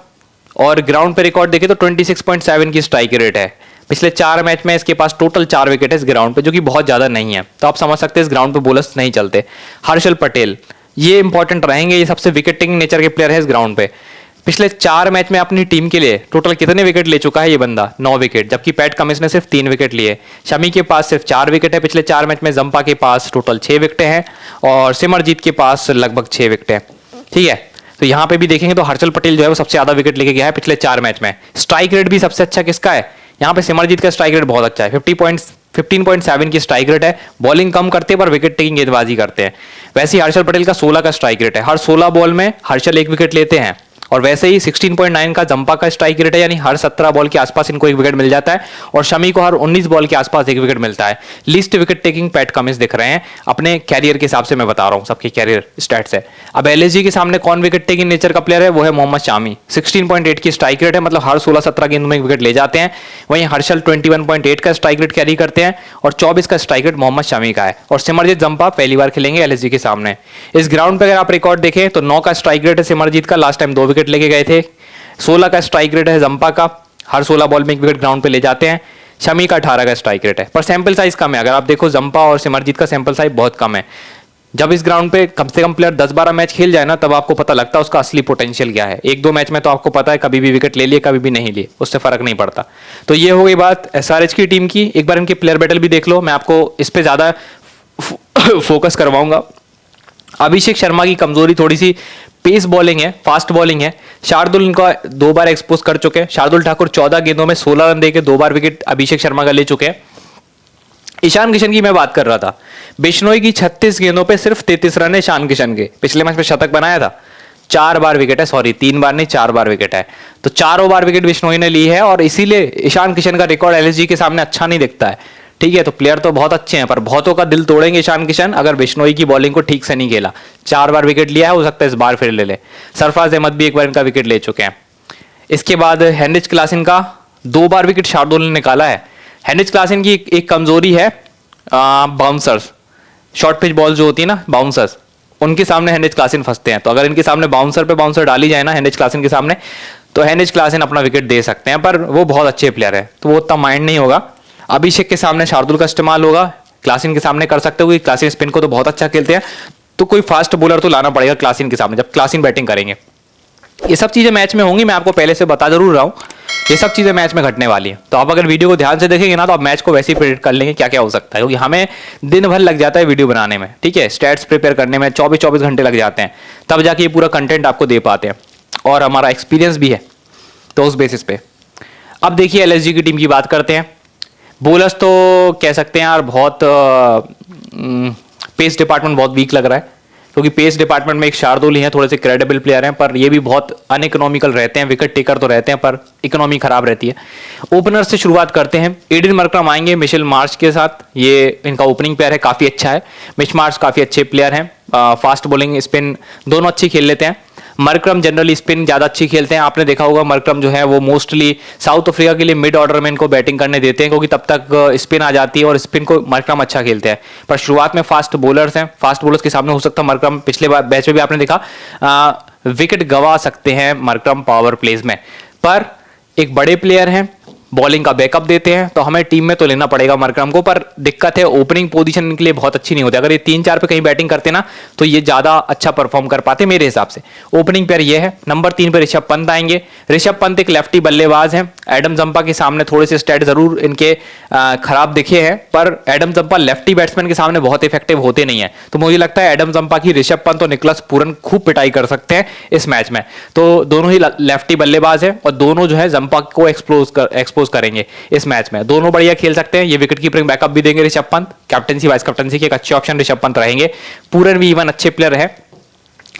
S1: और ग्राउंड पे रिकॉर्ड देखे तो 26.7 की स्ट्राइक रेट है। पिछले 4 मैच में इसके पास टोटल 4 विकेट है इस ग्राउंड पे, जो कि बहुत ज्यादा नहीं है। तो आप समझ सकते हैं इस ग्राउंड पे बॉलर्स नहीं चलते। हर्षल पटेल ये इंपॉर्टेंट रहेंगे, ये सबसे विकेट टेकिंग नेचर के प्लेयर है इस ग्राउंड पे। पिछले 4 मैच में अपनी टीम के लिए टोटल कितने विकेट ले चुका है ये बंदा? 9 विकेट, जबकि पैट कमिंस ने सिर्फ 3 विकेट लिए। शमी के पास सिर्फ 4 विकेट है पिछले 4 मैच में, जंपा के पास टोटल 6 विकेटें हैं और सिमरजीत के पास लगभग 6 विकेटें, ठीक है। तो यहाँ पे भी देखेंगे तो हर्षल पटेल जो है वो सबसे ज्यादा विकेट लेके गया है पिछले 4 मैच में। स्ट्राइक रेट भी सबसे अच्छा किसका है? यहाँ पे सिमरजीत का स्ट्राइक रेट बहुत अच्छा है, 15.7 की स्ट्राइक रेट है। बॉलिंग कम करते हैं पर विकेट टेकिंग गेंदबाजी करते हैं। वैसे ही हर्षल पटेल का 16 का स्ट्राइक रेट है, हर 16 बॉल में हर्षल 1 विकेट लेते हैं। और वैसे ही 16.9 का जंपा का स्ट्राइक रेट है, यानी हर 17 बॉल के आसपास इनको 1 विकेट मिल जाता है। और शमी को हर 19 बॉल के आसपास 1 विकेट मिलता है। Least wicket taking PAT Cummins दिख रहे हैं अपने कैरियर के हिसाब से, मैं बता रहा हूं सबके कैरियर स्टैट्स है। अब एलएसजी के सामने कौन विकेट टेकिंग नेचर का प्लेयर है? वो है मोहम्मद शामी, 16.8 की स्ट्राइक रेट है, मतलब हर 16-17 गेंद में 1 विकेट ले जाते हैं। वहीं हर्षल 21.8 का स्ट्राइक रेट कैरी करते हैं और 24 का स्ट्राइक रेट मोहम्मद शामी का है। और सिमरजीत जंपा पहली बार खेलेंगे एलएसजी के सामने। इस ग्राउंड पर अगर आप रिकॉर्ड देखें तो 9 का स्ट्राइक रेट है सिमरजीत का, लास्ट टाइम 2 विकेट लेके गए थे। 16 का स्ट्राइक रेट है जंपा का, हर 16 बॉल में 1 विकेट ग्राउंड पे ले जाते हैं। शमी का 18 का स्ट्राइक रेट है, पर सैंपल साइज कम है। अगर आप देखो जंपा और सिमरजीत का सैंपल साइज बहुत कम है। जब इस ग्राउंड पे कम से कम प्लेयर 10-12 मैच खेल जाए ना, तब आपको पता लगता है उसका असली पोटेंशियल क्या है। 1-2 मैच में तो आपको पता है कभी भी विकेट ले लिए कभी भी नहीं लिए, उससे फर्क नहीं पड़ता। तो ये हो गई बात एसआरएच की टीम की। एक बार इनके प्लेयर बैटल भी देख लो, मैं आपको इस पे ज्यादा फोकस करवाऊंगा। अभिषेक शर्मा की कमजोरी थोड़ी सी पेस बॉलिंग है, फास्ट बॉलिंग है। शार्दुल इनको 2 बार एक्सपोज कर चुके हैं। शार्दुल ठाकुर 14 गेंदों में 16 रन देके 2 बार विकेट अभिषेक शर्मा का ले चुके हैं। ईशान किशन की मैं बात कर रहा था, बिश्नोई की 36 गेंदों पे सिर्फ 33 रन है ईशान किशन के। पिछले मैच में शतक बनाया था, 4 बार विकेट है, सॉरी 3 बार नहीं 4 बार विकेट है। तो चारों बार विकेट बिश्नोई ने ली है और इसीलिए ईशान किशन का रिकॉर्ड एलएसजी के सामने अच्छा नहीं दिखता है। ठीक है, तो प्लेयर तो बहुत अच्छे हैं, पर बहुतों का दिल तोड़ेंगे ईशान किशन अगर बिश्नोई की बॉलिंग को ठीक से नहीं खेला। 4 बार विकेट लिया है, हो सकता है इस बार फिर ले ले। सरफराज अहमद भी एक बार इनका विकेट ले चुके हैं। इसके बाद हेनरिच क्लासन का 2 बार विकेट शार्दुल ने निकाला है। हेनरिच क्लासन की एक कमजोरी है बाउंसर्स, शॉर्ट पिच बॉल जो होती है ना बाउंसर्स, उनके सामने हेनरिच क्लासन फंसते हैं। तो अगर इनके सामने बाउंसर पे बाउंसर डाली जाए ना हेनरिच क्लासन के सामने, तो हेनरिच क्लासन अपना विकेट दे सकते हैं, पर वो बहुत अच्छे प्लेयर है तो वो उतना माइंड नहीं होगा। अभिषेक के सामने शार्दुल का इस्तेमाल होगा, क्लासन के सामने कर सकते हो क्योंकि क्लासन स्पिन को तो बहुत अच्छा खेलते हैं, तो कोई फास्ट बॉलर तो लाना पड़ेगा क्लासन के सामने जब क्लासन बैटिंग करेंगे। ये सब चीजें मैच में होंगी, मैं आपको पहले से बता जरूर रहा हूँ, ये सब चीजें मैच में घटने वाली है। तो आप अगर वीडियो को ध्यान से देखेंगे ना तो आप मैच को वैसे ही प्रेडिक्ट कर लेंगे क्या क्या हो सकता है, क्योंकि हमें दिन भर लग जाता है वीडियो बनाने में, ठीक है, स्टैट्स प्रिपेयर करने में 24-24 घंटे लग जाते हैं, तब जाके ये पूरा कंटेंट आपको दे पाते हैं, और हमारा एक्सपीरियंस भी है तो उस बेसिस पे। अब देखिए एलएसजी की टीम की बात करते हैं। बोलर्स तो कह सकते हैं यार बहुत पेस डिपार्टमेंट बहुत वीक लग रहा है, क्योंकि पेस डिपार्टमेंट में एक शार्दुल ही हैं, थोड़े से क्रेडिबल प्लेयर हैं, पर ये भी बहुत अनइकोनॉमिकल रहते हैं, विकेट टेकर तो रहते हैं पर इकोनॉमी खराब रहती है। ओपनर से शुरुआत करते हैं, एडन मरक्रम आएंगे मिशेल मार्श के साथ, ये इनका ओपनिंग प्लेयर है, काफी अच्छा है। मिश मार्श काफी अच्छे प्लेयर हैं, फास्ट बॉलिंग स्पिन दोनों अच्छी खेल लेते हैं। मरक्रम जनरली स्पिन ज़्यादा अच्छी खेलते हैं, आपने देखा होगा मरक्रम जो है वो मोस्टली साउथ अफ्रीका के लिए मिड ऑर्डर में इनको बैटिंग करने देते हैं, क्योंकि तब तक स्पिन आ जाती है और स्पिन को मरक्रम अच्छा खेलते हैं। पर शुरुआत में फास्ट बॉलर्स हैं, फास्ट बॉलर्स के सामने हो सकता है मरक्रम, पिछले बार मैच में भी आपने देखा विकेट गंवा सकते हैं मरक्रम पावर प्लेज में, पर एक बड़े प्लेयर हैं, बॉलिंग का बैकअप देते हैं, तो हमें टीम में तो लेना पड़ेगा मरक्रम को। पर दिक्कत है ओपनिंग पोजीशन इनके लिए बहुत अच्छी नहीं होती, अगर ये 3-4 पे कहीं बैटिंग करते ना तो ये ज्यादा अच्छा परफॉर्म कर पाते मेरे हिसाब से। ओपनिंग पेयर ये है। नंबर 3 पे ऋषभ पंत आएंगे। ऋषभ पंत एक लेफ्टी बल्लेबाज हैं, एडम जंपा के सामने थोड़े से स्टैट जरूर इनके खराब दिखे हैं, पर एडम जंपा लेफ्टी बैट्समैन के सामने बहुत इफेक्टिव होते नहीं है, तो मुझे लगता है एडम जंपा की ऋषभ पंत और निकोलस पूरन खूब पिटाई कर सकते हैं इस मैच में। तो दोनों ही लेफ्टी बल्लेबाज है और दोनों जो है जंपा को एक्सपोज करेंगे इस मैच में, दोनों बढ़िया खेल सकते हैं। ये विकेट कीपिंग बैकअप भी देंगे Rishabh Pant, captaincy vice captaincy के एक अच्छे ऑप्शन ऋषभ पंत रहेंगे। पूरन भी इवन अच्छे प्लेयर है,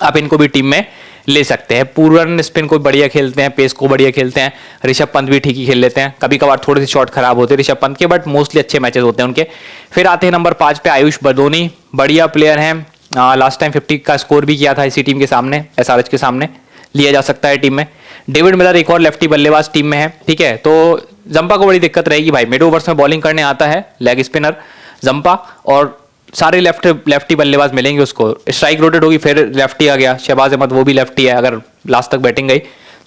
S1: आप इनको भी टीम में ले सकते हैं। पूरन स्पिन को बढ़िया खेलते हैं, पेस को बढ़िया खेलते हैं, ऋषभ पंत भी ठीक ही खेल लेते हैं, कभी कभार थोड़े से शॉट खराब होते हैं ऋषभ पंत के, बट मोस्टली अच्छे मैचेस होते हैं उनके। फिर आते हैं नंबर 5 पे आयुष बदोनी, बढ़िया प्लेयर हैं, लास्ट टाइम 50 का स्कोर भी किया था इसी टीम के सामने, एसआरएच के सामने, लिया जा सकता है टीम में। डेविड मिलर एक और लेफ्टी बल्लेबाज टीम में है, ठीक है। तो जंपा को बड़ी दिक्कत रहेगी भाई, मिड ओवर्स में बॉलिंग करने आता है लेग स्पिनर जंपा, और सारे लेफ्टी बल्लेबाज मिलेंगे उसको, स्ट्राइक रोटेट होगी, फिर लेफ्टी आ गया शहबाज अहमद, वो भी लेफ्टी है, अगर लास्ट तक बैटिंग गई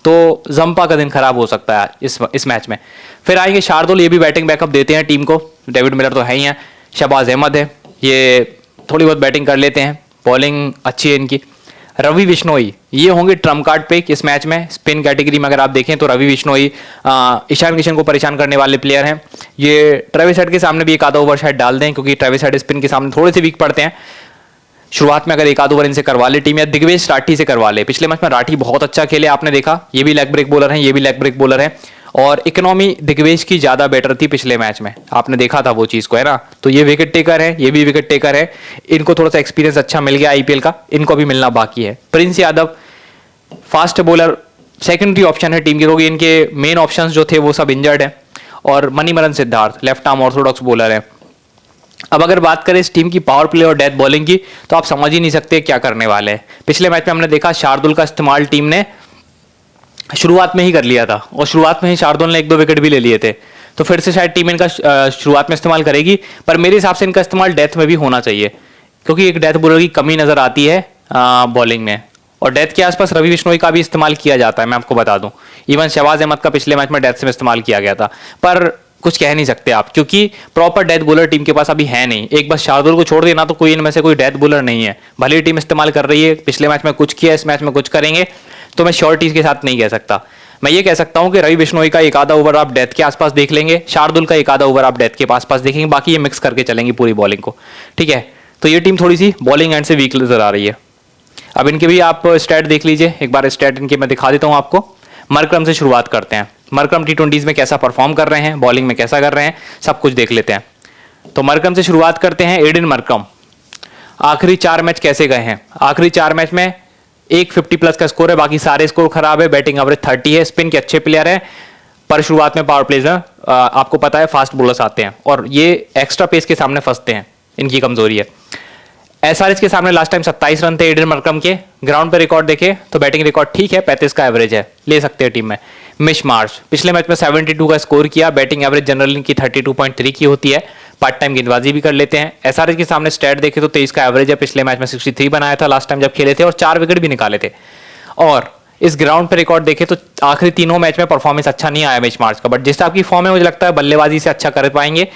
S1: तो जंपा का दिन खराब हो सकता है इस मैच में। फिर आएंगे शार्दुल, ये भी बैटिंग बैकअप देते हैं टीम को, डेविड मिलर तो है ही हैं, शहबाज अहमद है, ये थोड़ी बहुत बैटिंग कर लेते हैं, बॉलिंग अच्छी है इनकी। रवि बिश्नोई ये होंगे ट्रम्प कार्ड पे इस मैच में, स्पिन कैटेगरी में अगर आप देखें तो रवि बिश्नोई ईशान किशन को परेशान करने वाले प्लेयर हैं। ये ट्रेविस हेड के सामने भी एक आधा ओवर शायद डाल दें, क्योंकि ट्रेविस हेड स्पिन के सामने थोड़े से वीक पड़ते हैं। शुरुआत में अगर एक आध ओवर इनसे करवा ले टीम, या दिग्वेश राठी से करवा ले, पिछले मैच में राठी बहुत अच्छा खेले आपने देखा, ये भी लेग ब्रेक बॉलर हैं, ये भी लेग ब्रेक बॉलर है, और इकोनॉमी दिग्वेश की ज्यादा बेटर थी पिछले मैच में, आपने देखा था वो चीज को, है ना। तो ये विकेट टेकर है, ये भी विकेट टेकर है, इनको थोड़ा सा एक्सपीरियंस अच्छा मिल गया आईपीएल का, इनको भी मिलना बाकी है। Prince Yadav fast bowler, secondary option है टीम के, क्योंकि इनके मेन ऑप्शंस जो थे वो सब इंजर्ड है। और Manimaran Siddharth left arm orthodox bowler है। अब अगर बात करें इस टीम की पावर प्ले और डेथ बॉलिंग की, तो आप समझ ही नहीं सकते क्या करने वाले हैं। पिछले मैच में हमने देखा शार्दुल का इस्तेमाल टीम ने शुरुआत में ही कर लिया था, और शुरुआत में ही शार्दुल ने 1-2 विकेट भी ले लिए थे, तो फिर से शायद टीम इनका शुरुआत में इस्तेमाल करेगी, पर मेरे हिसाब से इनका इस्तेमाल डेथ में भी होना चाहिए, क्योंकि एक डेथ बॉलर की कमी नजर आती है बॉलिंग में, और डेथ के आसपास रवि बिश्नोई का भी इस्तेमाल किया जाता है, मैं आपको बता दूं। इवन शहबाज अहमद का पिछले मैच में डेथ में इस्तेमाल किया गया था, पर कुछ कह नहीं सकते आप, क्योंकि प्रॉपर डेथ बॉलर टीम के पास अभी है नहीं। एक बस शार्दुल को छोड़ देना तो कोई इनमें से कोई डेथ बॉलर नहीं है, भले ही टीम इस्तेमाल कर रही है, पिछले मैच में कुछ किया, इस मैच में कुछ करेंगे, तो मैं श्योरिटी के साथ नहीं कह सकता। मैं ये कह सकता हूं कि रवि बिश्नोई का एक आधा ओवर आप डेथ के आसपास देख लेंगे, शार्दुल का एक आधा ओवर आप डेथ के आसपास देखेंगे, बाकी ये मिक्स करके चलेंगे पूरी बॉलिंग को, ठीक है। तो ये टीम थोड़ी सी बॉलिंग एंड से वीक नजर आ रही है। अब इनके भी आप स्टैट देख लीजिए, एक बार स्टैट इनके मैं दिखा देता हूं आपको। मरक्रम से शुरुआत करते हैं, मरक्रम टी20 में कैसा परफॉर्म कर रहे हैं, बॉलिंग में कैसा कर रहे हैं, सब कुछ देख लेते हैं। तो मरक्रम से शुरुआत करते हैं। एडन मरक्रम आखिरी 4 मैच कैसे गए हैं? आखिरी 4 मैच में एक 50+ का स्कोर है, बाकी सारे स्कोर खराब है, बैटिंग एवरेज 30 है, स्पिन के अच्छे प्लेयर है, पर शुरुआत में पावर प्लेज में आपको पता है फास्ट बॉलर्स आते हैं और ये एक्स्ट्रा पेस के सामने फंसते हैं, इनकी कमजोरी है। एसआरएच के सामने लास्ट टाइम 27 रन थे एडन मरकम के। ग्राउंड पे रिकॉर्ड देखे तो बैटिंग रिकॉर्ड ठीक है, 35 का एवरेज है, ले सकते हैं टीम में। मिश मार्श पिछले मैच में 72 का स्कोर किया, बैटिंग एवरेज जनरल इनकी 32.3 की होती है, पार्ट टाइम गेंदबाजी भी कर लेते हैं। एसआरएच के सामने स्टैट देखे तो 23 का एवरेज है, पिछले मैच में 63 बनाया था लास्ट टाइम जब खेले थे और 4 विकेट भी निकाले थे। और इस ग्राउंड पे रिकॉर्ड देखे तो आखिरी तीनों मैच में परफॉर्मेंस अच्छा नहीं आया मिश मार्श का, बट जिस टाइप की फॉर्म है मुझे लगता है बल्लेबाजी से अच्छा कर पाएंगे।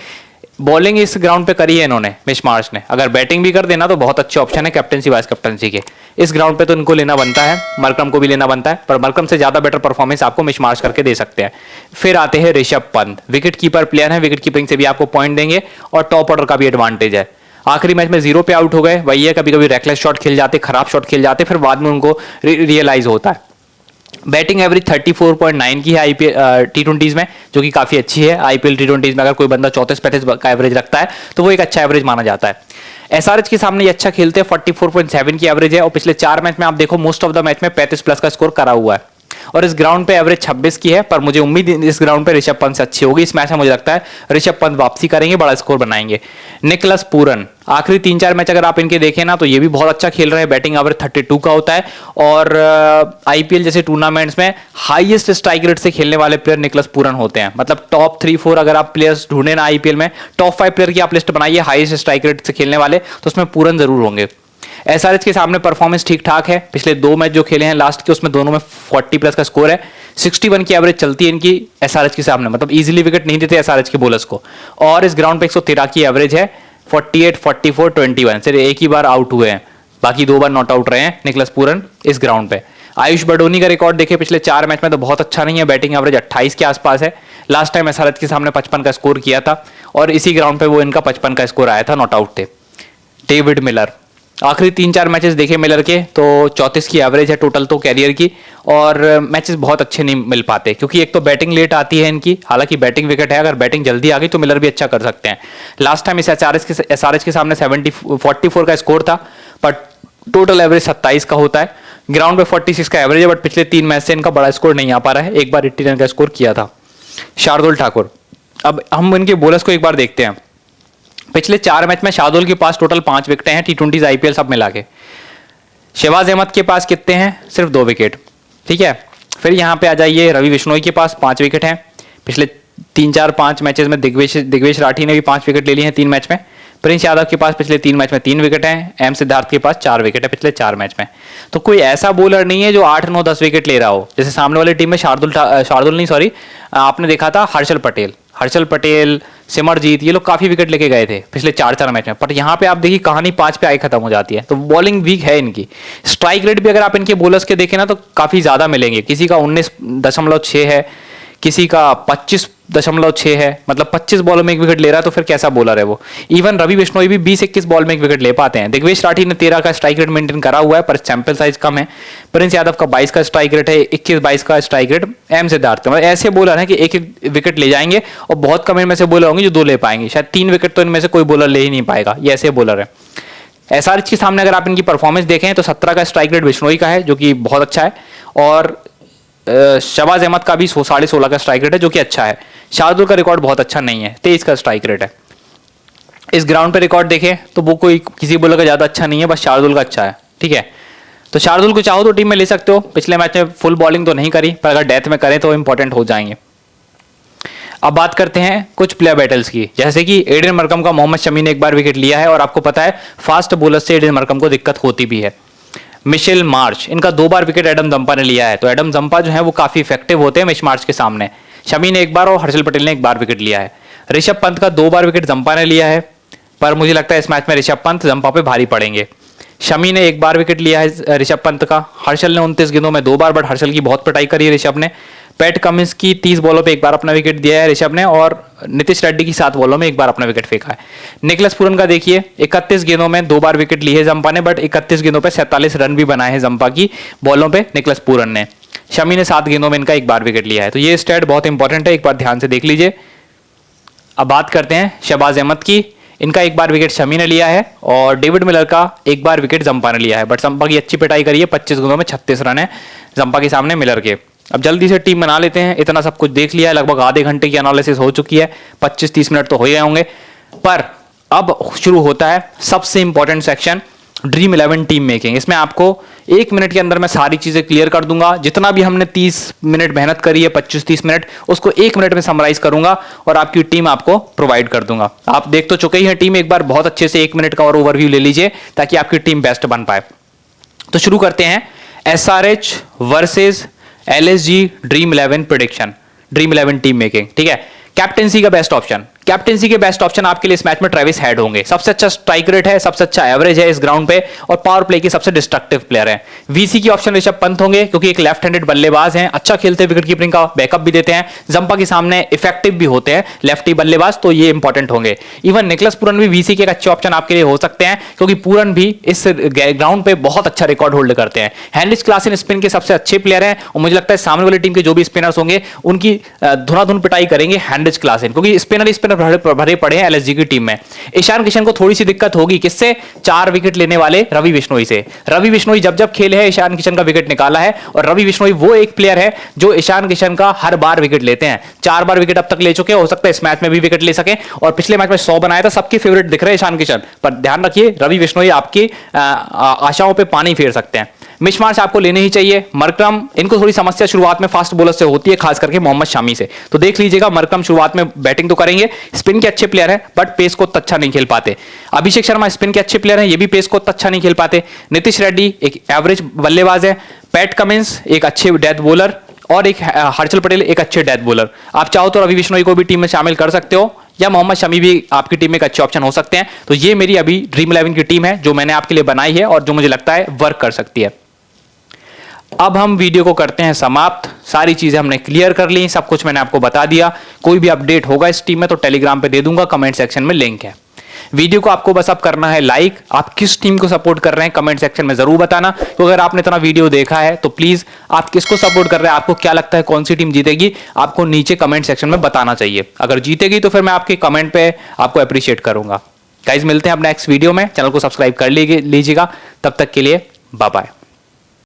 S1: बॉलिंग इस ग्राउंड पे करी है इन्होंने मिश मार्श ने, अगर बैटिंग भी कर देना तो बहुत अच्छे ऑप्शन है कैप्टनसी वाइस कैप्टनसी के। इस ग्राउंड पे तो इनको लेना बनता है, मरकम को भी लेना बनता है, पर मरकम से ज्यादा बेटर परफॉर्मेंस आपको मिश मार्श करके दे सकते हैं। फिर आते हैं Rishabh Pant, wicket keeper player है, विकेट कीपिंग से भी आपको पॉइंट देंगे और टॉप ऑर्डर का भी एडवांटेज है। आखिरी मैच में 0 पे आउट हो गए, वही है कभी कभी रेकलेस शॉट खेल जाते, खराब शॉट खेल जाते, फिर बाद में उनको रियलाइज होता है। बैटिंग एवरेज 34.9 की है आईपीएल T20s में, जो कि काफी अच्छी है। आईपीएल T20s में अगर कोई बंदा 34-35 का एवरेज रखता है तो वो एक अच्छा एवरेज माना जाता है। एसआरएच के सामने ये अच्छा खेलते हैं, 44.7 की एवरेज है और पिछले 4 मैच में आप देखो मोस्ट ऑफ द मैच में 35 प्लस का स्कोर करा हुआ है और इस ग्राउंड पे एवरेज 26 की है, पर मुझे उम्मीद इस ग्राउंड पे ऋषभ पंत से अच्छी होगी। इस मैच में मुझे लगता है ऋषभ पंत वापसी करेंगे, बड़ा स्कोर बनाएंगे। निकलस पूरन आखिरी 3-4 मैच अगर आप इनके देखें ना तो ये भी बहुत अच्छा खेल रहे हैं, बैटिंग एवरेज 32 का होता है और आईपीएल जैसे टूर्नामेंट्स में हाईएस्ट स्ट्राइक रेट से खेलने वाले प्लेयर निकलस पूरन होते हैं। मतलब टॉप 3-4 अगर आप प्लेयर्स ढूंढे ना आईपीएल में, टॉप 5 प्लेयर की आप लिस्ट बनाइए हाईएस्ट स्ट्राइक रेट से खेलने वाले, तो उसमें पूरन जरूर होंगे। एसआरएच के सामने परफॉर्मेंस ठीक ठाक है, पिछले 2 मैच जो खेले हैं लास्ट के उसमें दोनों में 40 प्लस का स्कोर है, 61 की एवरेज चलती है इनकी एसआरएच के सामने, मतलब इजीली विकेट नहीं देते एसआरएच के बॉलर्स को। और इस ग्राउंड पे 113 की एवरेज है, 48, 44, 21, सिर्फ एक ही बार आउट हुए हैं, बाकी 2 बार नॉट आउट रहे हैं निकलस पूरन इस ग्राउंड पे। आयुष बडोनी का रिकॉर्ड देखे पिछले 4 मैच में तो बहुत अच्छा नहीं है, बैटिंग एवरेज 28 के आसपास है, लास्ट टाइम एसआरएच के सामने 55 का स्कोर किया था और इसी ग्राउंड पे वो इनका 55 का स्कोर आया था, नॉट आउट थे। डेविड मिलर आखिरी 3-4 मैचेस देखे मिलर के तो 34 की एवरेज है टोटल तो कैरियर की, और मैचेस बहुत अच्छे नहीं मिल पाते क्योंकि एक तो बैटिंग लेट आती है इनकी, हालांकि बैटिंग विकेट है, अगर बैटिंग जल्दी आ गई तो मिलर भी अच्छा कर सकते हैं। लास्ट टाइम इस एसआरएच के सामने 44 का स्कोर था, बट टोटल एवरेज 27 का होता है। ग्राउंड पे 46 का एवरेज है, बट पिछले 3 मैच से इनका बड़ा स्कोर नहीं आ पा रहा है, एक बार 80 रन का स्कोर किया था। शार्दुल ठाकुर, अब हम इनके बॉलर्स को एक बार देखते हैं। पिछले 4 मैच में शार्दुल के पास टोटल 5 विकेट हैं T20s आईपीएल सब मिला के। शहबाज अहमद के पास कितने हैं? सिर्फ 2 विकेट, ठीक है। फिर यहाँ पे आ जाइए, रवि बिश्नोई के पास 5 विकेट हैं, पिछले 3-4-5 मैचेस में दिग्वेश राठी ने भी 5 विकेट ले लिए हैं 3 मैच में। प्रिंस यादव के पास पिछले 3 मैच में 3 विकेट हैं, एम सिद्धार्थ के पास 4 विकेट है पिछले 4 मैच में। तो कोई ऐसा बॉलर नहीं है जो 8, 9, 10 विकेट ले रहा हो, जैसे सामने वाली टीम में आपने देखा था हर्षल पटेल, सिमरजीत, ये लोग काफी विकेट लेके गए थे पिछले 4-4 मैच में, पर यहाँ पे आप देखिए कहानी 5 पे आई खत्म हो जाती है। तो बॉलिंग वीक है इनकी। स्ट्राइक रेट भी अगर आप इनके बॉलर्स के देखें ना तो काफी ज्यादा मिलेंगे, किसी का 19.6 है, किसी का 25.6 है, मतलब 25 बॉलों में 1 विकेट ले रहा है, तो फिर कैसा बॉलर है वो। इवन रवि बिश्नोई भी 20-21 बॉल में 1 विकेट ले पाते हैं। दिग्वेश राठी ने 13 का स्ट्राइक रेट मेंटेन करा हुआ है, पर सैंपल साइज कम है। प्रिंस यादव का 22 का स्ट्राइक रेट है, 21-22 का स्ट्राइक रेट एम सिद्धार्थ। मतलब ऐसे बॉलर हैं कि 1-1 विकेट ले जाएंगे और बहुत कम इनमें से बॉलर होंगे जो 2 ले पाएंगे, शायद 3 विकेट तो इनमें से कोई बॉलर ले ही नहीं पाएगा, ये ऐसे बॉलर है। एसआरएच के सामने अगर आप इनकी परफॉर्मेंस देखें तो 17 का स्ट्राइक रेट बिश्नोई का है, जो कि बहुत अच्छा है, और शहबाज अहमद का भी 16.5 का स्ट्राइक रेट है, जो कि अच्छा है। शार्दुल का रिकॉर्ड बहुत अच्छा नहीं है, 23 का स्ट्राइक रेट है। इस ग्राउंड पे रिकॉर्ड देखें तो वो कोई किसी बॉलर का ज्यादा अच्छा नहीं है, बस शार्दुल का अच्छा है, ठीक है। तो शार्दुल को चाहो तो टीम में ले सकते हो, पिछले मैच में फुल बॉलिंग तो नहीं करी, पर अगर डेथ में करें तो इंपॉर्टेंट हो जाएंगे। अब बात करते हैं कुछ प्लेयर बैटल्स की, जैसे कि एडन मरकम का मोहम्मद शमी ने 1 बार विकेट लिया है, और आपको पता है फास्ट बॉलर से एडन मरकम को दिक्कत होती भी है। मिशेल मार्च, इनका 2 बार विकेट एडम जंपा ने लिया है, तो एडम जंपा जो है वो काफी इफेक्टिव होते हैं मिश मार्च के सामने। शमी ने 1 बार और हर्षल पटेल ने 1 बार विकेट लिया है। ऋषभ पंत का 2 बार विकेट जंपा ने लिया है, पर मुझे लगता है इस मैच में ऋषभ पंत जंपा पे भारी पड़ेंगे। शमी ने 1 बार विकेट लिया है ऋषभ पंत का। हर्षल ने 29 गेंदों में 2 बार, बट हर्षल की बहुत पिटाई करी है ऋषभ ने। पैट कमिंस की 30 बॉलों पे 1 बार अपना विकेट दिया है ऋषभ ने, और नीतीश रेड्डी की 7 बॉलों में 1 बार अपना विकेट फेंका है। निकलस पूरन का देखिए, 31 गेंदों में 2 बार विकेट ली है जंपा ने, बट 31 गेंदों पे 47 रन भी बनाए हैं जंपा की बॉलों पे निकलस पूरन ने। शमी ने 7 गेंदों में इनका 1 बार विकेट लिया है, तो ये स्टैट बहुत इंपॉर्टेंट है, एक बार ध्यान से देख लीजिए। अब बात करते हैं शहबाज अहमद की, इनका 1 बार विकेट शमी ने लिया है, और डेविड मिलर का 1 बार विकेट जंपा ने लिया है, बट जंपा की अच्छी पिटाई करी है, 25 गेंदों में 36 रन है जंपा के सामने मिलर के। अब जल्दी से टीम बना लेते हैं। इतना सब कुछ देख लिया है, लगभग आधे घंटे की एनालिसिस हो चुकी है, 25-30 मिनट तो हो गए होंगे। पर अब शुरू होता है सबसे important section, dream 11 team making. इसमें आपको 1 मिनट के अंदर मैं सारी चीजें क्लियर कर दूंगा। जितना भी हमने 30 मिनट मेहनत करी है, 25-30 मिनट, उसको 1 मिनट में समराइज करूंगा और आपकी टीम आपको प्रोवाइड कर दूंगा। आप देख तो चुके ही हैं टीम, एक बार बहुत अच्छे से 1 मिनट का और ओवरव्यू ले लीजिए ताकि आपकी टीम बेस्ट बन पाए। तो शुरू करते हैं, SRH versus LSG dream 11 prediction, dream 11 team making. ठीक है, कैप्टेंसी का बेस्ट ऑप्शन, कैप्टेंसी के बेस्ट ऑप्शन आपके लिए इस मैच में ट्रेविस हेड होंगे। सबसे अच्छा स्ट्राइक रेट है, सबसे अच्छा एवरेज है इस ग्राउंड पे, और पावर प्ले की सबसे डिस्ट्रक्टिव प्लेयर है। वीसी की ऑप्शन ऋषभ पंत होंगे क्योंकि एक लेफ्ट हैंडेड बल्लेबाज हैं, अच्छा खेलते हैं, विकेट कीपिंग का बैकअप भी देते हैं, जंपा के सामने इफेक्टिव भी होते हैं लेफ्टी बल्लेबाज, तो ये इंपॉर्टेंट होंगे। इवन निकलस पूरन भी वीसी के एक अच्छे ऑप्शन आपके लिए हो सकते हैं क्योंकि पूरन भी इस ग्राउंड पे बहुत अच्छा रिकॉर्ड होल्ड करते हैं। हेनरिच क्लासन स्पिन के सबसे अच्छे प्लेयर हैं और मुझे लगता है सामने वाली टीम के जो भी स्पिनर्स होंगे उनकी धुनाधुन पिटाई करेंगे हेनरिच क्लासन, क्योंकि स्पिनर भरे पड़े हैं एलएसजी की टीम में। ईशान किशन को थोड़ी सी दिक्कत होगी, किससे? 4 विकेट लेने वाले रवि बिश्नोई से। रवि बिश्नोई जब खेले हैं ईशान किशन का विकेट निकाला है, और रवि बिश्नोई वो एक प्लेयर है जो ईशान किशन का हर बार विकेट लेते हैं। 4 बार विकेट अब तक ले चुके हैं, हो सकता है इस मैच में भी विकेट ले सके, और पिछले मैच में 100 बनाया था। सबके फेवरेट दिख रहे हैं ईशान किशन, पर ध्यान रखिए रवि बिश्नोई आपकी आशाओं पर पानी फेर सकते हैं। मिसमार्च आपको लेने ही चाहिए। मरकरम, इनको थोड़ी समस्या शुरुआत में फास्ट बॉलर से होती है, खास करके मोहम्मद शामी से, तो देख लीजिएगा। मरकरम शुरुआत में बैटिंग तो करेंगे, स्पिन के अच्छे प्लेयर हैं बट पेस को अच्छा नहीं खेल पाते। अभिषेक शर्मा स्पिन के अच्छे प्लेयर हैं, ये भी पेस को अच्छा नहीं खेल पाते। नीतीश रेड्डी एक एवरेज बल्लेबाज है। पैट कमिंस एक अच्छे डेथ बॉलर, और एक हर्षल पटेल एक अच्छे डेथ बॉलर। आप चाहो तो रवि बिश्नोई को भी टीम में शामिल कर सकते हो, या मोहम्मद शमी भी आपकी टीम में एक अच्छे ऑप्शन हो सकते हैं। तो ये मेरी अभी ड्रीम 11 की टीम है जो मैंने आपके लिए बनाई है और जो मुझे लगता है वर्क कर सकती है। अब हम वीडियो को करते हैं समाप्त। सारी चीजें हमने क्लियर कर ली, सब कुछ मैंने आपको बता दिया। कोई भी अपडेट होगा इस टीम में तो टेलीग्राम पे दे दूंगा, कमेंट सेक्शन में लिंक है। वीडियो को आपको बस अब करना है लाइक। आप किस टीम को सपोर्ट कर रहे हैं कमेंट सेक्शन में जरूर बताना। तो अगर आपने इतना वीडियो देखा है तो प्लीज आप किसको सपोर्ट कर रहे हैं, आपको क्या लगता है कौन सी टीम जीतेगी, आपको नीचे कमेंट सेक्शन में बताना चाहिए। अगर जीतेगी तो फिर मैं आपके कमेंट पे आपको अप्रिशिएट करूंगा। गाइज मिलते हैं अब नेक्स्ट वीडियो में, चैनल को सब्सक्राइब कर लीजिएगा। तब तक के लिए बाय बाय।